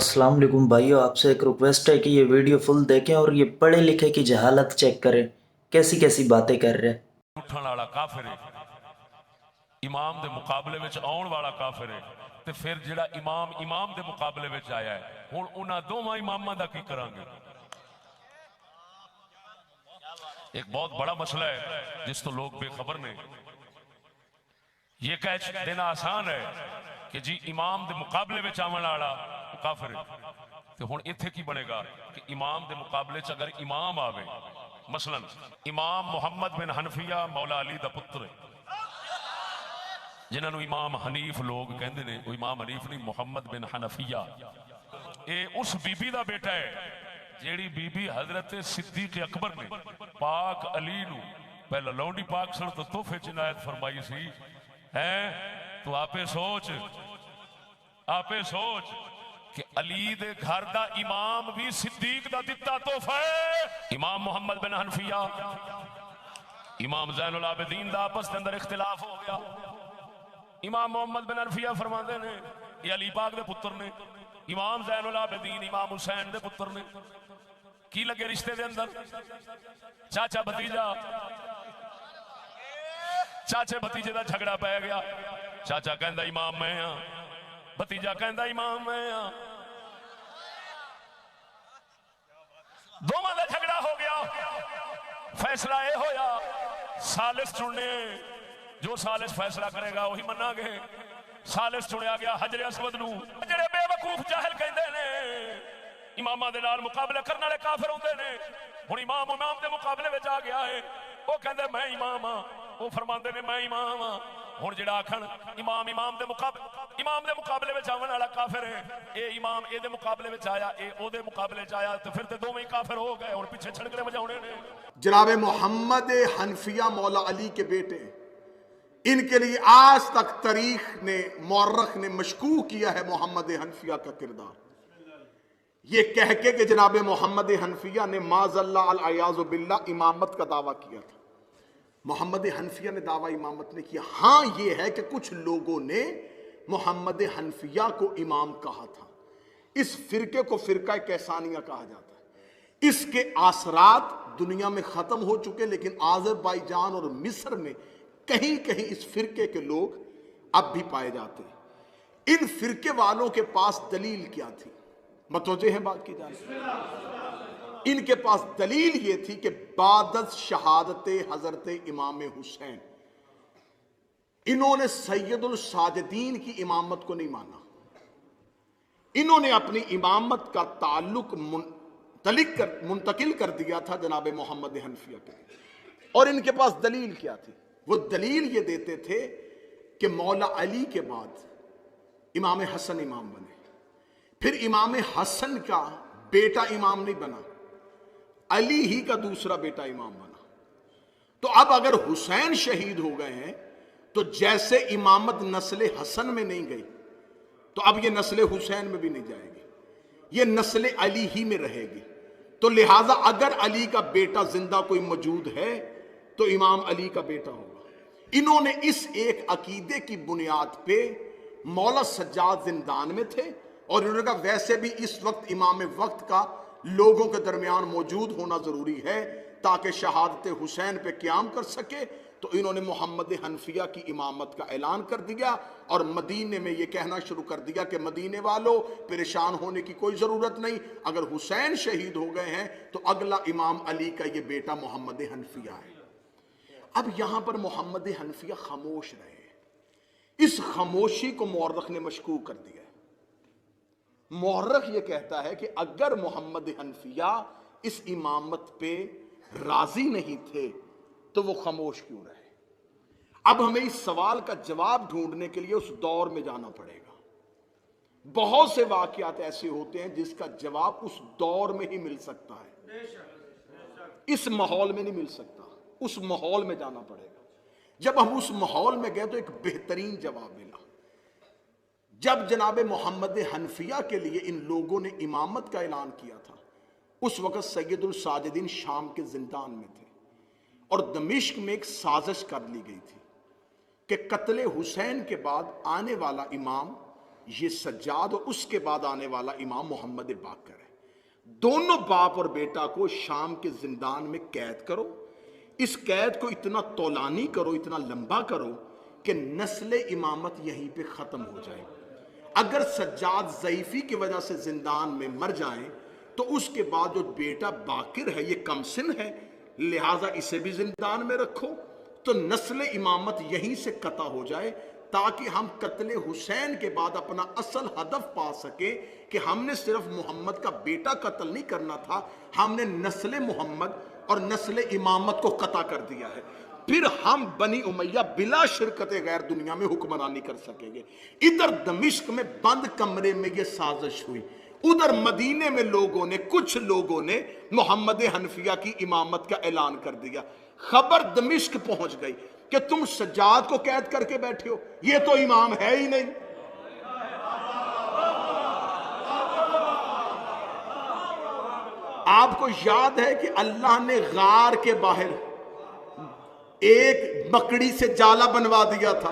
अस्सलाम वालेकुम भाइयों, आपसे एक रिक्वेस्ट है कि ये वीडियो फुल देखें और ये पढ़े लिखे की जहालत चेक करें, कैसी कैसी बातें कर रहे हैं। उठण वाला काफिर है, इमाम दे मुकाबले विच आउण वाला काफिर है, ते फिर जिहड़ा इमाम इमाम दे मुकाबले विच आया है, हुण उन्हां दोवां इमामां दा की करांगे। एक बहुत बड़ा मसला है जिस तो लोग बेखबर ने। ये कह देना आसान है कि जी इमाम दे मुकाबले विच आवन वाला काफिर है, ते हुण इत्थे की बनेगा कि इमाम दे मुकाबले च अगर इमाम आवे, मसलन इमाम मुहम्मद बिन हनफिया मौला अली दा पुत्र है, जिन्होंने इमाम हनीफ लोग कहते हैं, वो इमाम हनीफ नहीं, मुहम्मद बिन हनफिया। ये उस बीबी का बेटा है जेड़ी बीबी हजरत सिद्दीक अकबर ने पाक अली नू पहला लौंडी पाक सन तो तोहफे च इनायत फरमाई सी है। तो आपे सोच कि अली दे घर दा इमाम भी सिद्दीक दा दिता तोहफा है। इमाम मुहम्मद बिन हनफिया इमाम ज़ैनुल आबिदीन दा आपस के अंदर इख्तिलाफ हो गया। इमाम मोहम्मद बिन हनफिया फरमाते ने ये अली पाक दे पुत्र ने, इमाम ज़ैनुल आबिदीन इमाम हुसैन दे पुत्र ने। की लगे रिश्ते दे अंदर? चाचा भतीजा, चाचे भतीजे दा झगड़ा पै गया। चाचा कहंदा इमाम मैं हां, भतीजा कहंदा इमाम मैं हां। दोवां दा झगड़ा हो गया। फैसला ये होया सालिस चुनने, जो सालिस फैसला करेगा वही मनांगे। सालिस चुनिया गया हजरे असवद नू। जेड़े बेवकूफ जाहिल कहंदे ने इमामां दे नाल मुकाबले करने वाले काफिर होंदे ने। हुण इमाम दे मुकाबले विच आ गया है, वो कहंदे मैं इमाम हां, वो फरमांदे ने मैं इमाम हां। हुण जेड़ा आखण इमाम दे मुकाबले विच आवन वाला काफिर है, ये इमाम ए दे मुकाबले विच आया, ए ओ दे मुकाबले च आया, तो फिर ते दोवें काफिर हो गए। हुण पीछे छड़कने बजाउणे ने। जनाब मोहम्मद हनफिया मौला अली के बेटे, इनके लिए आज तक तारीख ने मौरख ने मशकूक किया है मोहम्मद हनफिया का किरदार, ये कह के कि जनाब मोहम्मद हनफिया ने माज़ल्ला अल अयाज़ु बिल्लाह इमामत का दावा किया था। मोहम्मद हनफिया ने दावा इमामत ने किया। हाँ, ये है कि कुछ लोगों ने मोहम्मद हनफिया को इमाम कहा था। इस फिरके को फिरका कैसानिया कहा जाता है। इसके आसरात दुनिया में खत्म हो चुके, लेकिन आज़रबाईजान और मिस्र में कहीं कहीं इस फिरके के लोग अब भी पाए जाते हैं। इन फिरके वालों के पास दलील क्या थी? मतवजे हैं बात की जाए। इनके पास दलील ये थी कि बादत शहादत हजरत इमाम हुसैन, इन्होंने सैयदुल साजिदीन की इमामत को नहीं माना। इन्होंने अपनी इमामत का ताल्लुक मुंतकिल कर दिया था जनाब मोहम्मद हनफिया के। और इनके पास दलील क्या थी? वो दलील ये देते थे कि मौला अली के बाद इमाम हसन इमाम बने, फिर इमाम हसन का बेटा इमाम नहीं बना, अली ही का दूसरा बेटा इमाम बना। तो अब अगर हुसैन शहीद हो गए हैं तो जैसे इमामत नस्ल हसन में नहीं गई, तो अब ये नस्ल हुसैन में भी नहीं जाएगी, ये नस्ल अली ही में रहेगी। तो लिहाजा अगर अली का बेटा जिंदा कोई मौजूद है तो इमाम अली का बेटा होगा। इन्होंने इस एक अकीदे की बुनियाद पे मौला सज्जाद जिंदान में थे, और इन्होंने कहा वैसे भी इस वक्त इमाम वक्त का लोगों के दरमियान मौजूद होना जरूरी है ताकि शहादत हुसैन पे क़याम कर सके। तो इन्होंने मोहम्मद हनफिया की इमामत का ऐलान कर दिया और मदीने में यह कहना शुरू कर दिया कि मदीने वालों परेशान होने की कोई ज़रूरत नहीं, अगर हुसैन शहीद हो गए हैं तो अगला इमाम अली का ये बेटा मोहम्मद हनफिया है। अब यहां पर मोहम्मद हनफिया खामोश रहे। इस खामोशी को मौरख ने मशकूक कर दिया। मौरख ये कहता है कि अगर मोहम्मद हनफिया इस इमामत पे राजी नहीं थे तो वो खामोश क्यों रहे? अब हमें इस सवाल का जवाब ढूंढने के लिए उस दौर में जाना पड़ेगा। बहुत से वाकयात ऐसे होते हैं जिसका जवाब उस दौर में ही मिल सकता है, इस माहौल में नहीं मिल सकता। उस माहौल में जाना पड़ेगा। जब हम उस माहौल में गए तो एक बेहतरीन जवाब मिला। जब जनाब मोहम्मद हनफिया के लिए इन लोगों ने इमामत का ऐलान किया था, उस वक़्त सैयदुल साजिदीन शाम के जिंदान में थे और दमिश्क में एक साजिश कर ली गई थी कि कत्ले हुसैन के बाद आने वाला इमाम یہ سجاد اور اس کے بعد آنے والا امام محمد باقر ہے. دونوں باپ اور بیٹا کو شام کے زندان میں قید کرو. اس قید کو اتنا طولانی کرو, اتنا لمبا کرو کہ نسل امامت یہیں پہ ختم ہو جائے. اگر سجاد ضعیفی کی وجہ سے زندان میں مر جائیں تو اس کے بعد جو بیٹا باقر ہے یہ کم سن ہے, لہٰذا اسے بھی زندان میں رکھو, تو نسل امامت یہیں سے قطع ہو جائے, تاکہ ہم قتل حسین کے بعد اپنا اصل ہدف پا سکے کہ ہم نے صرف محمد کا بیٹا قتل نہیں کرنا تھا, ہم نے نسل محمد اور نسل امامت کو قطع کر دیا ہے. پھر ہم بنی امیہ بلا شرکت غیر دنیا میں حکمرانی کر سکیں گے. ادھر دمشق میں بند کمرے میں یہ سازش ہوئی, ادھر مدینے میں لوگوں نے, کچھ لوگوں نے محمد حنفیہ کی امامت کا اعلان کر دیا. خبر دمشق پہنچ گئی کہ تم سجاد کو قید کر کے بیٹھے ہو, یہ تو امام ہے ہی نہیں. آپ کو یاد ہے کہ اللہ نے غار کے باہر ایک مکڑی سے جالا بنوا دیا تھا.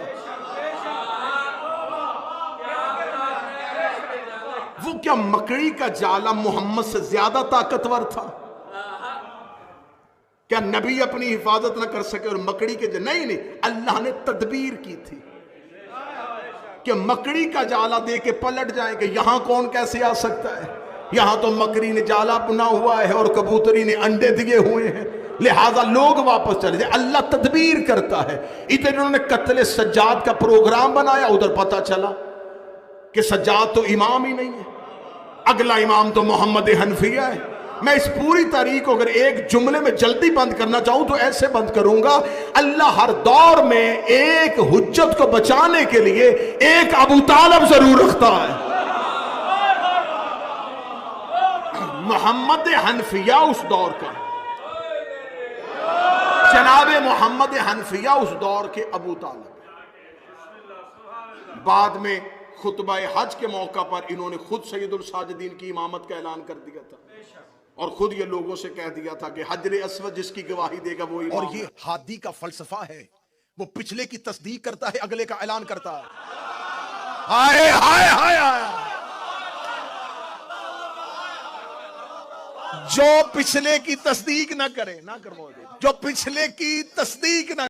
وہ کیا مکڑی کا جالا محمد سے زیادہ طاقتور تھا؟ کیا نبی اپنی حفاظت نہ کر سکے اور مکڑی کے نہیں, اللہ نے تدبیر کی تھی کہ مکڑی کا جالا دے کے پلٹ جائیں کہ یہاں کون کیسے آ سکتا ہے, یہاں تو مکڑی نے جالا بنا ہوا ہے اور کبوتری نے انڈے دیے ہوئے ہیں, لہٰذا لوگ واپس چلے جائیں. اللہ تدبیر کرتا ہے. ادھر انہوں نے قتل سجاد کا پروگرام بنایا, ادھر پتہ چلا کہ سجاد تو امام ہی نہیں ہے, اگلا امام تو محمد حنفیہ ہے. میں اس پوری تاریخ کو اگر ایک جملے میں جلدی بند کرنا چاہوں تو ایسے بند کروں گا, اللہ ہر دور میں ایک حجت کو بچانے کے لیے ایک ابو طالب ضرور رکھتا ہے. محمد حنفیہ اس دور کا, جناب محمد حنفیہ اس دور کے ابو طالب. بعد میں خطبہ حج کے موقع پر انہوں نے خود سید الساجدین کی امامت کا اعلان کر دیا تھا, اور خود یہ لوگوں سے کہہ دیا تھا کہ حجر اسود جس کی گواہی دے گا وہ امام. اور یہ ہادی کا فلسفہ ہے, وہ پچھلے کی تصدیق کرتا ہے, اگلے کا اعلان کرتا ہے. ہائے ہائے ہائے ہائے, جو پچھلے کی تصدیق نہ کرے, جو پچھلے کی تصدیق نہ